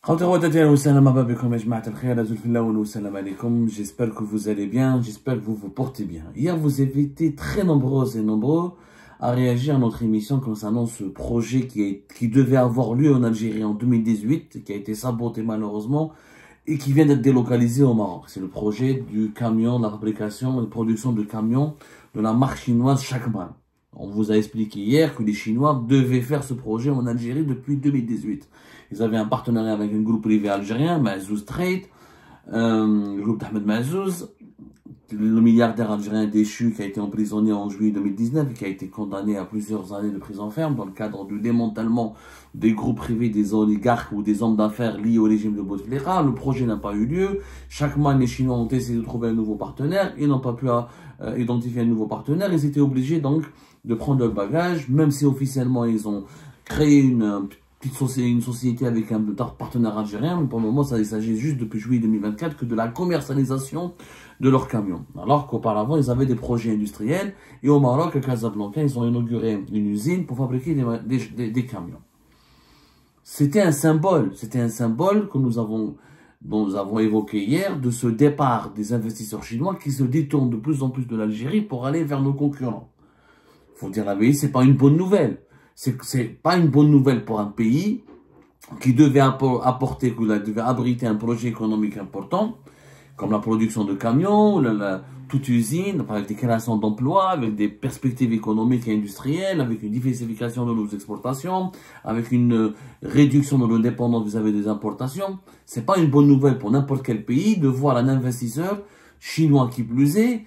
J'espère que vous allez bien, j'espère que vous vous portez bien. Hier, vous avez été très nombreuses et nombreux à réagir à notre émission concernant ce projet qui devait avoir lieu en Algérie en 2018, qui a été saboté malheureusement et qui vient d'être délocalisé au Maroc. C'est le projet du camion, de la fabrication et de production de camions de la marque chinoise Shakman. On vous a expliqué hier que les Chinois devaient faire ce projet en Algérie depuis 2018. Ils avaient un partenariat avec un groupe privé algérien, Mazouz Trade, le groupe d'Ahmed Mazouz, le milliardaire algérien déchu qui a été emprisonné en juillet 2019 et qui a été condamné à plusieurs années de prison ferme dans le cadre du démantèlement des groupes privés, des oligarques ou des hommes d'affaires liés au régime de Bouteflika. Le projet n'a pas eu lieu. Chaque mois, les Chinois ont essayé de trouver un nouveau partenaire. Ils n'ont pas pu identifier un nouveau partenaire. Ils étaient obligés donc de prendre le bagage, même si officiellement ils ont créé une société avec un partenaire algérien, mais pour le moment, il s'agit juste depuis juillet 2024 que de la commercialisation de leurs camions. Alors qu'auparavant, ils avaient des projets industriels et au Maroc, à Casablanca, ils ont inauguré une usine pour fabriquer des camions. C'était un symbole que dont nous avons évoqué hier, de ce départ des investisseurs chinois qui se détournent de plus en plus de l'Algérie pour aller vers nos concurrents. Faut dire la vérité, c'est pas une bonne nouvelle. C'est pas une bonne nouvelle pour un pays qui devait devait abriter un projet économique important, comme la production de camions, toute usine, avec des créations d'emplois, avec des perspectives économiques et industrielles, avec une diversification de nos exportations, avec une réduction de nos dépendances vis-à-vis des importations. C'est pas une bonne nouvelle pour n'importe quel pays de voir un investisseur chinois qui plus est.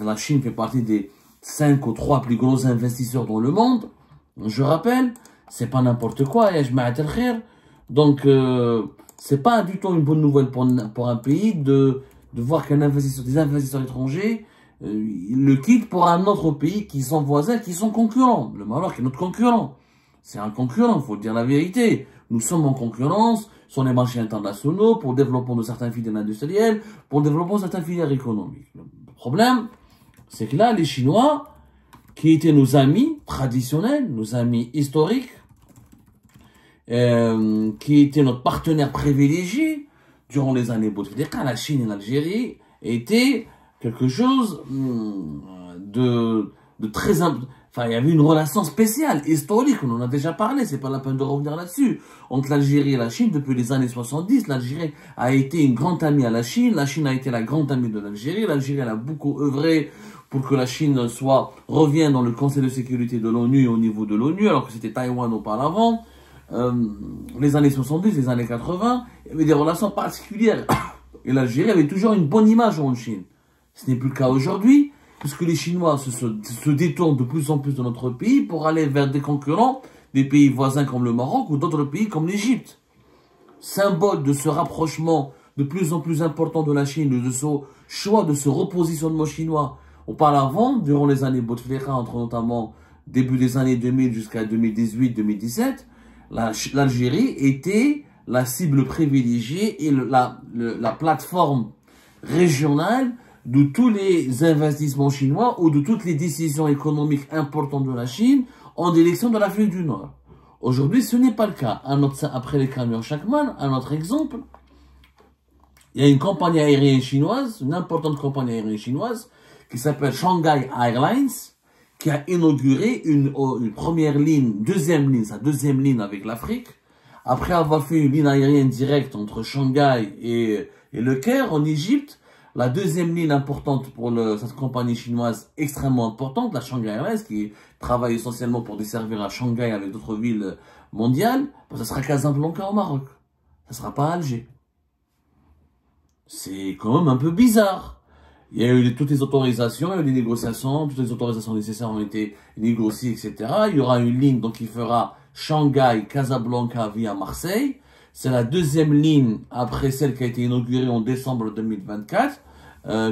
La Chine fait partie des 5 ou 3 plus gros investisseurs dans le monde. Je rappelle, c'est pas n'importe quoi, donc c'est pas du tout une bonne nouvelle pour un pays de voir des investisseurs étrangers le quittent pour un autre pays qui sont voisins, qui sont concurrents. Le Maroc est notre concurrent. C'est un concurrent, faut dire la vérité. Nous sommes en concurrence sur les marchés internationaux pour le développement de certaines filières industrielles, pour le développement de certaines filières économiques. Le problème, c'est que là, les Chinois, qui étaient nos amis traditionnels, nos amis historiques, qui étaient notre partenaire privilégié durant les années Bouteflika, la Chine et l'Algérie étaient quelque chose de très important. Enfin, il y avait une relation spéciale, historique, on en a déjà parlé, c'est pas la peine de revenir là-dessus. Entre l'Algérie et la Chine, depuis les années 70, l'Algérie a été une grande amie à la Chine a été la grande amie de l'Algérie elle a beaucoup œuvré pour que la Chine revienne dans le Conseil de sécurité de l'ONU au niveau de l'ONU, alors que c'était Taïwan auparavant. Les années 70, les années 80, il y avait des relations particulières. Et l'Algérie avait toujours une bonne image en Chine. Ce n'est plus le cas aujourd'hui, puisque les Chinois se détournent de plus en plus de notre pays pour aller vers des concurrents, des pays voisins comme le Maroc ou d'autres pays comme l'Égypte. Symbole de ce rapprochement de plus en plus important de la Chine, de ce choix, de ce repositionnement chinois. Auparavant, durant les années Bouteflika, entre notamment début des années 2000 jusqu'à 2018-2017, l'Algérie était la cible privilégiée et la plateforme régionale de tous les investissements chinois ou de toutes les décisions économiques importantes de la Chine en direction de l'Afrique du Nord. Aujourd'hui, ce n'est pas le cas. Après les camions Shakman, un autre exemple, il y a une compagnie aérienne chinoise, une importante compagnie aérienne chinoise, qui s'appelle Shanghai Airlines, qui a inauguré une première ligne, sa deuxième ligne avec l'Afrique, après avoir fait une ligne aérienne directe entre Shanghai et Le Caire en Égypte. La deuxième ligne importante pour cette compagnie chinoise extrêmement importante, la Shanghai Airlines, qui travaille essentiellement pour desservir à Shanghai avec d'autres villes mondiales, ça sera Casablanca au Maroc. Ça sera pas Alger. C'est quand même un peu bizarre. Il y a eu toutes les autorisations, il y a eu des négociations, toutes les autorisations nécessaires ont été négociées, etc. Il y aura une ligne donc qui fera Shanghai-Casablanca via Marseille. C'est la deuxième ligne après celle qui a été inaugurée en décembre 2024,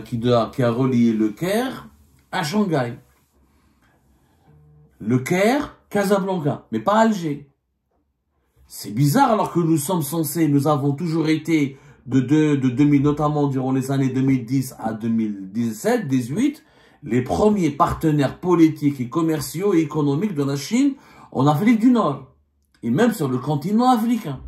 qui a relié Le Caire à Shanghai. Le Caire, Casablanca, mais pas Alger. C'est bizarre alors que nous avons toujours été de 2000, notamment durant les années 2010 à 2017, 18, les premiers partenaires politiques et commerciaux et économiques de la Chine en Afrique du Nord, et même sur le continent africain.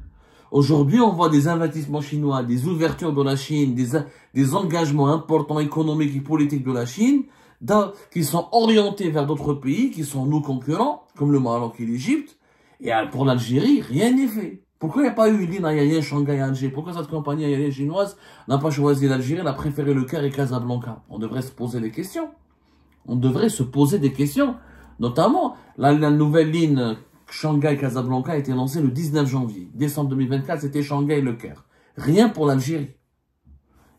Aujourd'hui, on voit des investissements chinois, des ouvertures de la Chine, des engagements importants économiques et politiques de la Chine, qui sont orientés vers d'autres pays, qui sont nos concurrents, comme le Maroc et l'Égypte. Et pour l'Algérie, rien n'est fait. Pourquoi il n'y a pas eu une ligne aérienne Shanghai-Alger? Pourquoi cette compagnie aérienne chinoise n'a pas choisi l'Algérie, elle a préféré le Caire et Casablanca? On devrait se poser des questions. On devrait se poser des questions. Notamment, la nouvelle ligne Shanghai-Casablanca a été lancée le 19 janvier. Décembre 2024, c'était Shanghai et le Caire. Rien pour l'Algérie.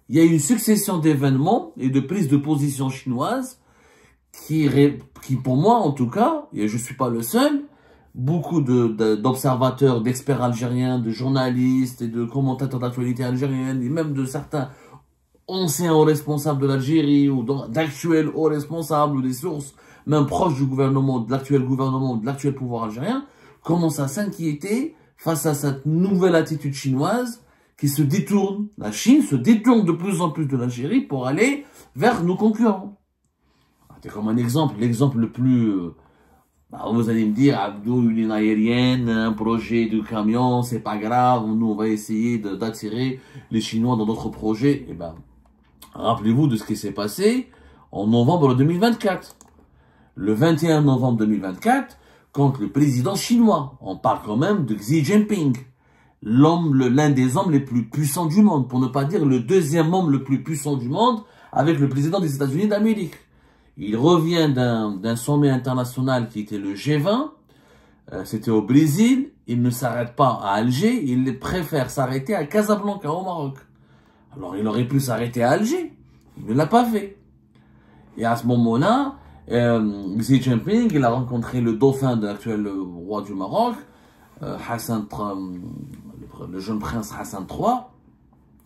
Il y a eu une succession d'événements et de prises de position chinoises qui, pour moi en tout cas, et je ne suis pas le seul, beaucoup d'observateurs, d'experts algériens, de journalistes et de commentateurs d'actualité algérienne, et même de certains anciens hauts responsables de l'Algérie, ou d'actuels hauts responsables, ou des sources même proches du gouvernement, de l'actuel gouvernement, ou de l'actuel pouvoir algérien, commencent à s'inquiéter face à cette nouvelle attitude chinoise qui se détourne. La Chine se détourne de plus en plus de l'Algérie pour aller vers nos concurrents. C'est comme un exemple, l'exemple le plus... vous allez me dire, Abdou, une ligne aérienne, un projet de camion, c'est pas grave, nous on va essayer d'attirer les Chinois dans d'autres projets. Eh ben, rappelez-vous de ce qui s'est passé en novembre 2024. Le 21 novembre 2024, quand le président chinois, on parle quand même de Xi Jinping, l'un des hommes les plus puissants du monde, pour ne pas dire le deuxième homme le plus puissant du monde, avec le président des États-Unis d'Amérique. Il revient d'un sommet international qui était le G20, c'était au Brésil, il ne s'arrête pas à Alger, il préfère s'arrêter à Casablanca au Maroc. Alors il aurait pu s'arrêter à Alger, il ne l'a pas fait. Et à ce moment-là, Xi Jinping, il a rencontré le dauphin de l'actuel roi du Maroc, le jeune prince Hassan III.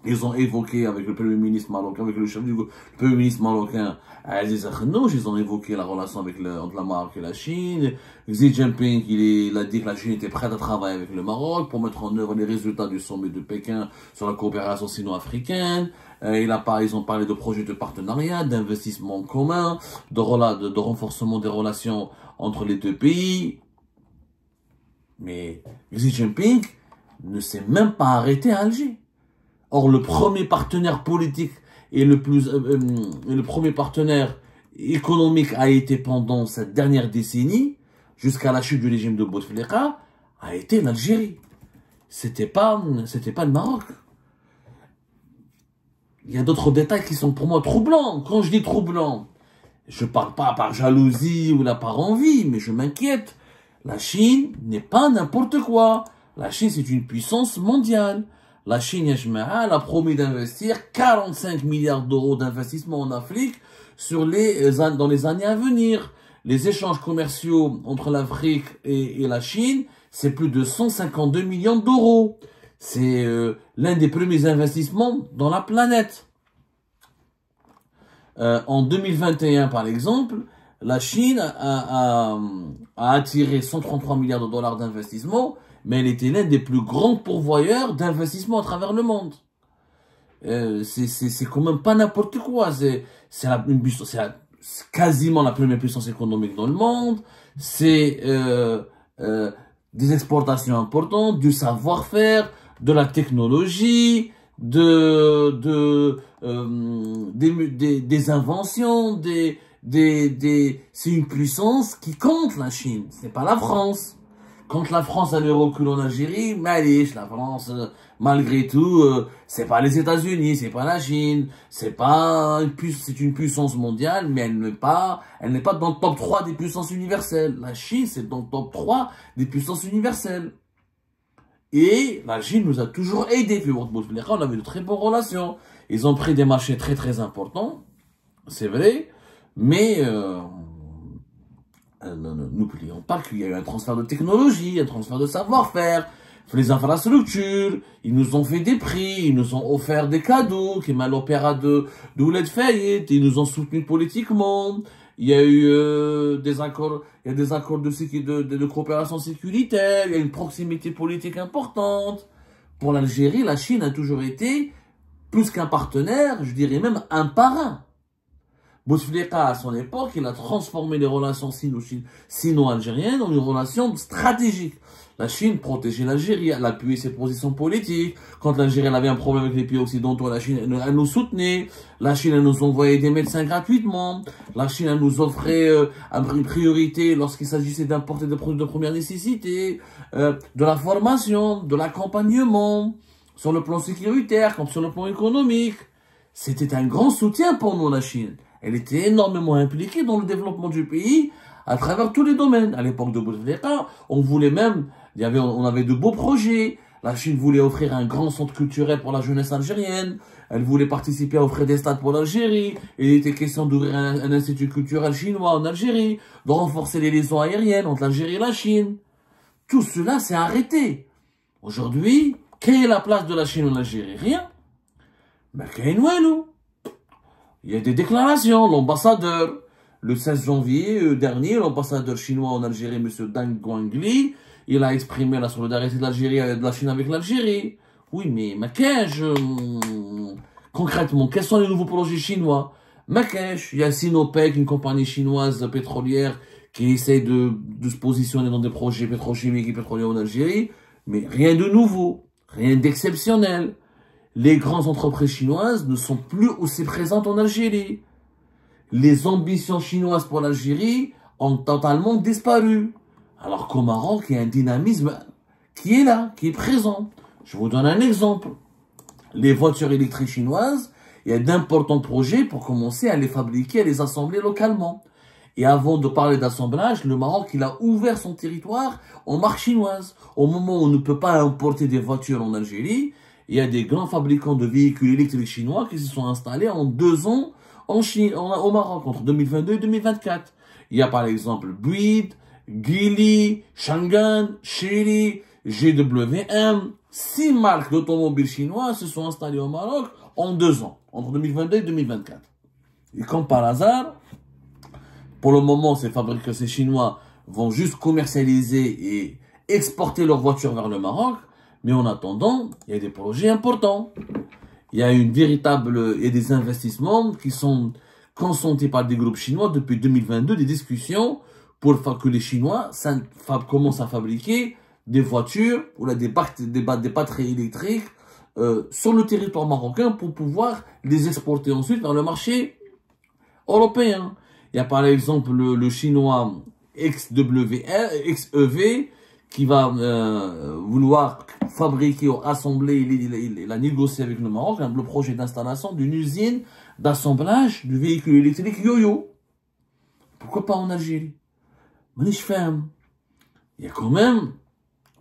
Ils ont évoqué avec le premier ministre marocain, avec le chef du premier ministre marocain Aziz Akhnouch, ils ont évoqué la relation entre la Maroc et la Chine. Xi Jinping, il a dit que la Chine était prête à travailler avec le Maroc pour mettre en œuvre les résultats du sommet de Pékin sur la coopération sino-africaine. Ils ont parlé de projets de partenariat, d'investissement commun, de renforcement des relations entre les deux pays. Mais Xi Jinping ne s'est même pas arrêté à Alger. Or, le premier partenaire politique et le premier partenaire économique a été pendant cette dernière décennie, jusqu'à la chute du régime de Bouteflika, a été l'Algérie. C'était pas le Maroc. Il y a d'autres détails qui sont pour moi troublants. Quand je dis troublants, je parle pas par jalousie ou par envie, mais je m'inquiète. La Chine n'est pas n'importe quoi. La Chine, c'est une puissance mondiale. La Chine, elle a promis d'investir 45 milliards d'euros d'investissement en Afrique dans les années à venir. Les échanges commerciaux entre l'Afrique et la Chine, c'est plus de 152 millions d'euros. C'est l'un des premiers investissements dans la planète. En 2021, par exemple, la Chine a attiré 133 milliards de dollars d'investissement, mais elle était l'un des plus grands pourvoyeurs d'investissements à travers le monde. C'est quand même pas n'importe quoi. C'est quasiment la première puissance économique dans le monde. C'est des exportations importantes, du savoir-faire, de la technologie, des inventions, c'est une puissance qui compte, la Chine. C'est pas la France. Quand la France a le recul en Algérie, malish, la France, malgré tout, c'est pas les États-Unis, c'est pas la Chine, c'est une puissance mondiale, mais elle n'est pas dans le top 3 des puissances universelles. La Chine, c'est dans le top 3 des puissances universelles. Et la Chine nous a toujours aidés. On avait de très bonnes relations. Ils ont pris des marchés très très importants, c'est vrai, mais n'oublions pas qu'il y a eu un transfert de technologie, un transfert de savoir-faire, les infrastructures, ils nous ont fait des prix, ils nous ont offert des cadeaux, qui mal opéra de Ouled Fayed, ils nous ont soutenus politiquement, il y a eu des accords de coopération sécuritaire, il y a une proximité politique importante. Pour l'Algérie, la Chine a toujours été plus qu'un partenaire, je dirais même un parrain. Bouteflika, à son époque, il a transformé les relations sino-algériennes en une relation stratégique. La Chine protégeait l'Algérie, elle appuyait ses positions politiques. Quand l'Algérie avait un problème avec les pays occidentaux, la Chine, elle nous soutenait. La Chine, elle nous envoyait des médecins gratuitement. La Chine, elle nous offrait une priorité lorsqu'il s'agissait d'importer des produits de première nécessité, de la formation, de l'accompagnement, sur le plan sécuritaire, comme sur le plan économique. C'était un grand soutien pour nous, la Chine. Elle était énormément impliquée dans le développement du pays à travers tous les domaines. À l'époque de Bouteflika, on voulait même, on avait de beaux projets. La Chine voulait offrir un grand centre culturel pour la jeunesse algérienne. Elle voulait participer à offrir des stades pour l'Algérie. Il était question d'ouvrir un institut culturel chinois en Algérie, de renforcer les liaisons aériennes entre l'Algérie et la Chine. Tout cela s'est arrêté. Aujourd'hui, quelle est la place de la Chine en Algérie? Rien. Mais il y a des déclarations. L'ambassadeur, le 16 janvier dernier, l'ambassadeur chinois en Algérie, M. Deng Guangli, il a exprimé la solidarité de l'Algérie et de la Chine avec l'Algérie. Oui, mais concrètement, quels sont les nouveaux projets chinois? Il y a Sinopec, une compagnie chinoise pétrolière qui essaie de se positionner dans des projets pétrochimiques et pétroliers en Algérie, mais rien de nouveau, rien d'exceptionnel. Les grandes entreprises chinoises ne sont plus aussi présentes en Algérie. Les ambitions chinoises pour l'Algérie ont totalement disparu. Alors qu'au Maroc, il y a un dynamisme qui est là, qui est présent. Je vous donne un exemple. Les voitures électriques chinoises, il y a d'importants projets pour commencer à les fabriquer, à les assembler localement. Et avant de parler d'assemblage, le Maroc, il a ouvert son territoire aux marques chinoises. Au moment où on ne peut pas importer des voitures en Algérie, il y a des grands fabricants de véhicules électriques chinois qui se sont installés en 2 ans en Chine, au Maroc, entre 2022 et 2024. Il y a par exemple Bouygues, Geely, Changan, Chery, GWM. 6 marques d'automobiles chinoises se sont installées au Maroc en 2 ans, entre 2022 et 2024. Et comme par hasard, pour le moment, ces Chinois vont juste commercialiser et exporter leurs voitures vers le Maroc. Mais en attendant, il y a des projets importants. Il y a des investissements qui sont consentis par des groupes chinois depuis 2022, des discussions pour que les Chinois commencent à fabriquer des voitures ou des batteries électriques sur le territoire marocain pour pouvoir les exporter ensuite vers le marché européen. Il y a par exemple le chinois XEV qui va vouloir fabriquer ou assembler, il a négocié avec le Maroc le projet d'installation d'une usine d'assemblage du véhicule électrique Yoyo. Pourquoi pas en Algérie? Mais je ferme. Il y a quand même,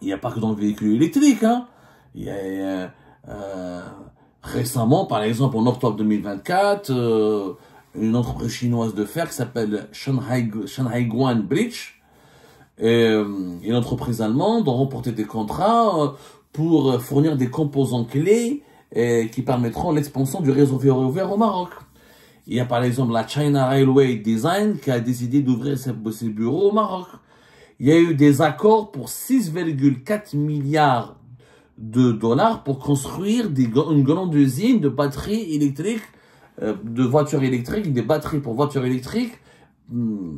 il n'y a pas que dans le véhicule électrique, hein. Il y a récemment, par exemple, en octobre 2024, une entreprise chinoise de fer qui s'appelle Shanghai Guan Bridge, et une entreprise allemande ont remporté des contrats pour fournir des composants clés qui permettront l'expansion du réseau ferroviaire au Maroc. Il y a par exemple la China Railway Design qui a décidé d'ouvrir ses bureaux au Maroc. Il y a eu des accords pour 6,4 milliards de dollars pour construire une grande usine de batteries électriques, de voitures électriques, des batteries pour voitures électriques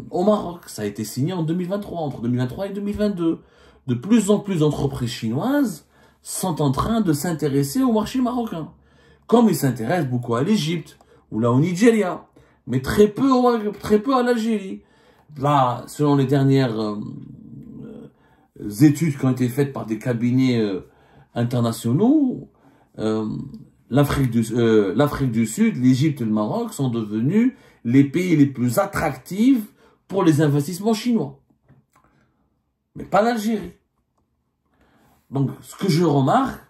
au Maroc. Ça a été signé en 2023, entre 2023 et 2022. De plus en plus d'entreprises chinoises sont en train de s'intéresser au marché marocain. Comme ils s'intéressent beaucoup à l'Égypte ou là au Nigeria, mais très peu à l'Algérie. Là, selon les dernières études qui ont été faites par des cabinets internationaux, l'Afrique du Sud, l'Égypte et le Maroc sont devenus les pays les plus attractifs pour les investissements chinois. Mais pas l'Algérie. Donc, ce que je remarque,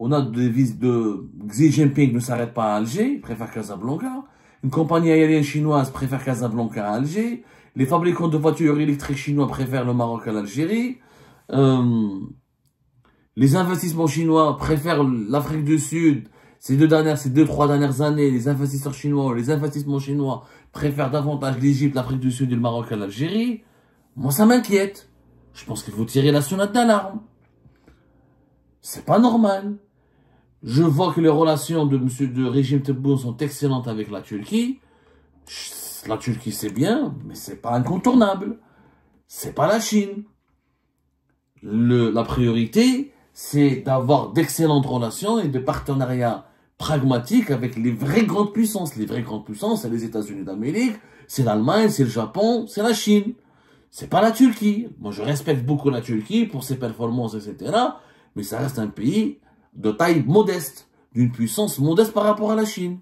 on a des vis de Xi Jinping ne s'arrête pas à Alger, il préfère Casablanca. Une compagnie aérienne chinoise préfère Casablanca à Alger. Les fabricants de voitures électriques chinois préfèrent le Maroc à l'Algérie. Les investissements chinois préfèrent l'Afrique du Sud. Ces 2-3 dernières années, les investisseurs chinois, les investissements chinois préfèrent davantage l'Égypte, l'Afrique du Sud et le Maroc à l'Algérie. Moi, ça m'inquiète. Je pense qu'il faut tirer la sonnette d'alarme. C'est pas normal. Je vois que les relations de régime Tebboune sont excellentes avec la Turquie. La Turquie, c'est bien, mais c'est pas incontournable. C'est pas la Chine. La priorité, c'est d'avoir d'excellentes relations et de partenariats pragmatiques avec les vraies grandes puissances. Les vraies grandes puissances, c'est les États-Unis d'Amérique, c'est l'Allemagne, c'est le Japon, c'est la Chine. C'est pas la Turquie. Moi, je respecte beaucoup la Turquie pour ses performances, etc. Mais ça reste un pays de taille modeste, d'une puissance modeste par rapport à la Chine.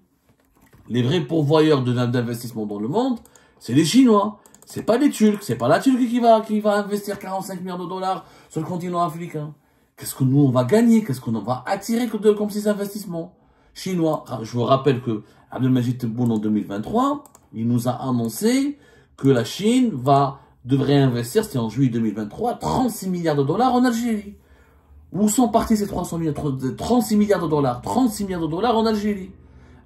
Les vrais pourvoyeurs d'investissement dans le monde, c'est les Chinois. C'est pas les Turcs. C'est pas la Turquie qui va investir 45 milliards de dollars sur le continent africain. Qu'est-ce que nous, on va gagner? Qu'est-ce qu'on va attirer comme ces investissements chinois? Je vous rappelle que Abdelmajid Tebboune, en 2023, il nous a annoncé que la Chine devrait investir, c'était en juillet 2023, 36 milliards de dollars en Algérie. Où sont partis ces 36 milliards de dollars? 36 milliards de dollars en Algérie.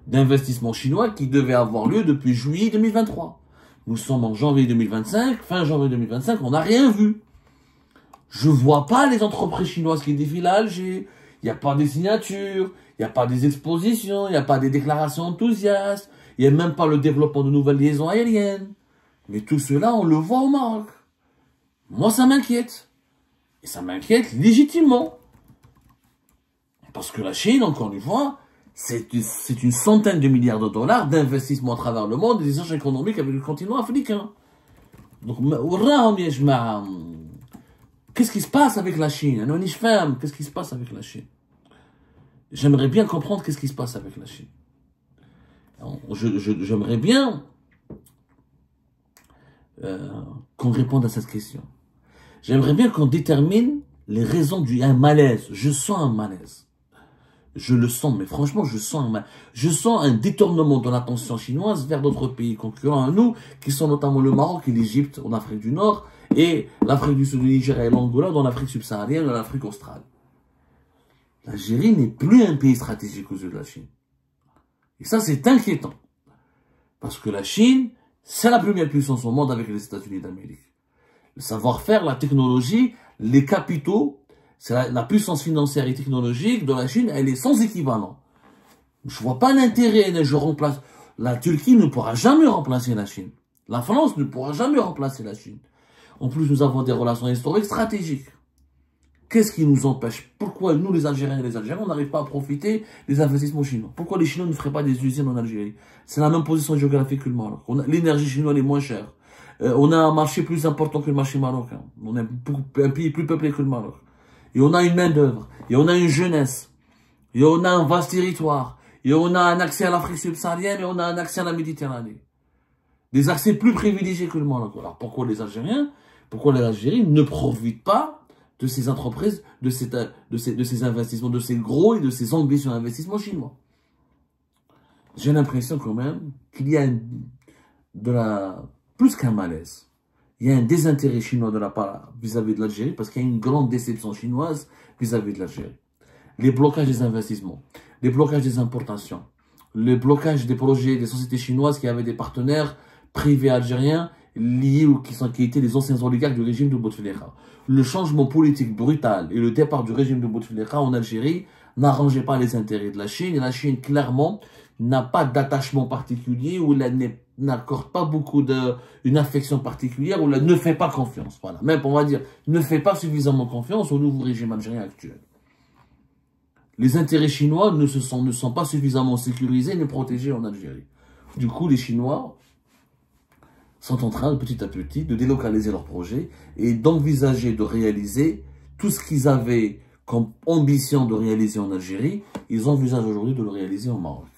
D'investissements chinois qui devaient avoir lieu depuis juillet 2023. Nous sommes en janvier 2025, fin janvier 2025, on n'a rien vu. Je vois pas les entreprises chinoises qui défilent à Alger. Il n'y a pas des signatures, il n'y a pas des expositions, il n'y a pas des déclarations enthousiastes, il n'y a même pas le développement de nouvelles liaisons aériennes. Mais tout cela, on le voit au Maroc. Moi, ça m'inquiète. Et ça m'inquiète légitimement. Parce que la Chine, encore une fois, c'est une centaine de milliards de dollars d'investissement à travers le monde et des échanges économiques avec le continent africain. Donc, qu'est-ce qui se passe avec la Chine? Qu'est-ce qui se passe avec la Chine? J'aimerais bien comprendre qu'est-ce qui se passe avec la Chine. J'aimerais bien qu'on réponde à cette question. J'aimerais bien qu'on détermine les raisons du malaise. Je sens un malaise. Je le sens, mais franchement, je sens un détournement de l'attention chinoise vers d'autres pays concurrents à nous, qui sont notamment le Maroc et l'Égypte en Afrique du Nord, et l'Afrique du Sud, le Nigeria et l'Angola dans l'Afrique subsaharienne et l'Afrique australe. L'Algérie n'est plus un pays stratégique aux yeux de la Chine. Et ça, c'est inquiétant. Parce que la Chine, c'est la première puissance au monde avec les États-Unis d'Amérique. Le savoir-faire, la technologie, les capitaux, c'est la puissance financière et technologique de la Chine, elle est sans équivalent. Je vois pas l'intérêt, la Turquie ne pourra jamais remplacer la Chine. La France ne pourra jamais remplacer la Chine. En plus, nous avons des relations historiques stratégiques. Qu'est-ce qui nous empêche? Pourquoi nous, les Algériens et les Algériens, on n'arrive pas à profiter des investissements chinois? Pourquoi les Chinois ne feraient pas des usines en Algérie? C'est la même position géographique que le Maroc. L'énergie chinoise est moins chère. On a un marché plus important que le marché marocain. On est un pays plus peuplé que le Maroc. Et on a une main d'œuvre. Et on a une jeunesse. Et on a un vaste territoire. Et on a un accès à l'Afrique subsaharienne et on a un accès à la Méditerranée. Des accès plus privilégiés que le Maroc. Alors pourquoi les Algériens ne profitent pas de ces entreprises, de ces investissements, de ces gros et de ces ambitions d'investissement chinois? J'ai l'impression quand même qu'il y a plus qu'un malaise. Il y a un désintérêt chinois de la part vis-à-vis de l'Algérie parce qu'il y a une grande déception chinoise vis-à-vis de l'Algérie. Les blocages des investissements, les blocages des importations, le blocage des projets des sociétés chinoises qui avaient des partenaires privés algériens liés ou qui étaient les anciens oligarques du régime de Bouteflika. Le changement politique brutal et le départ du régime de Bouteflika en Algérie n'arrangeait pas les intérêts de la Chine. Et la Chine, clairement, n'a pas d'attachement particulier ou n'accorde pas beaucoup une affection particulière ou ne fait pas confiance. Voilà. Même, on va dire, ne fait pas suffisamment confiance au nouveau régime algérien actuel. Les intérêts chinois ne sont pas suffisamment sécurisés ni protégés en Algérie. Du coup, les Chinois sont en train, petit à petit, de délocaliser leurs projets et d'envisager de réaliser tout ce qu'ils avaient comme ambition de réaliser en Algérie. Ils envisagent aujourd'hui de le réaliser au Maroc.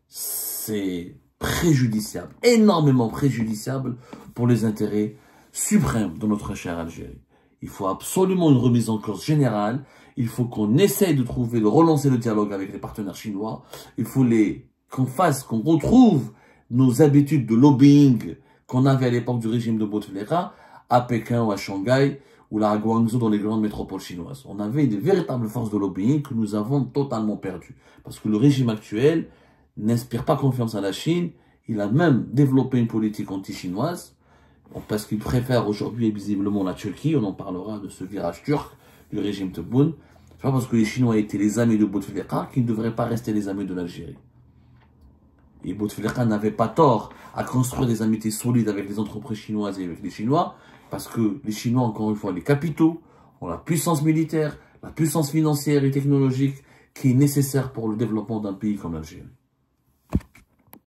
C'est préjudiciable, énormément préjudiciable pour les intérêts suprêmes de notre chère Algérie. Il faut absolument une remise en cause générale. Il faut qu'on essaye de relancer le dialogue avec les partenaires chinois. Il faut qu'on retrouve nos habitudes de lobbying qu'on avait à l'époque du régime de Bouteflika à Pékin ou à Shanghai ou à Guangzhou dans les grandes métropoles chinoises. On avait des véritables forces de lobbying que nous avons totalement perdues. Parce que le régime actuel n'inspire pas confiance à la Chine. Il a même développé une politique anti-chinoise parce qu'il préfère aujourd'hui visiblement la Turquie. On en parlera de ce virage turc du régime Tebboune. C'est pas parce que les Chinois étaient les amis de Bouteflika qu'ils ne devraient pas rester les amis de l'Algérie. Et Bouteflika n'avait pas tort à construire des amitiés solides avec les entreprises chinoises et avec les Chinois, parce que les Chinois, encore une fois, les capitaux, ont la puissance militaire, la puissance financière et technologique qui est nécessaire pour le développement d'un pays comme l'Algérie.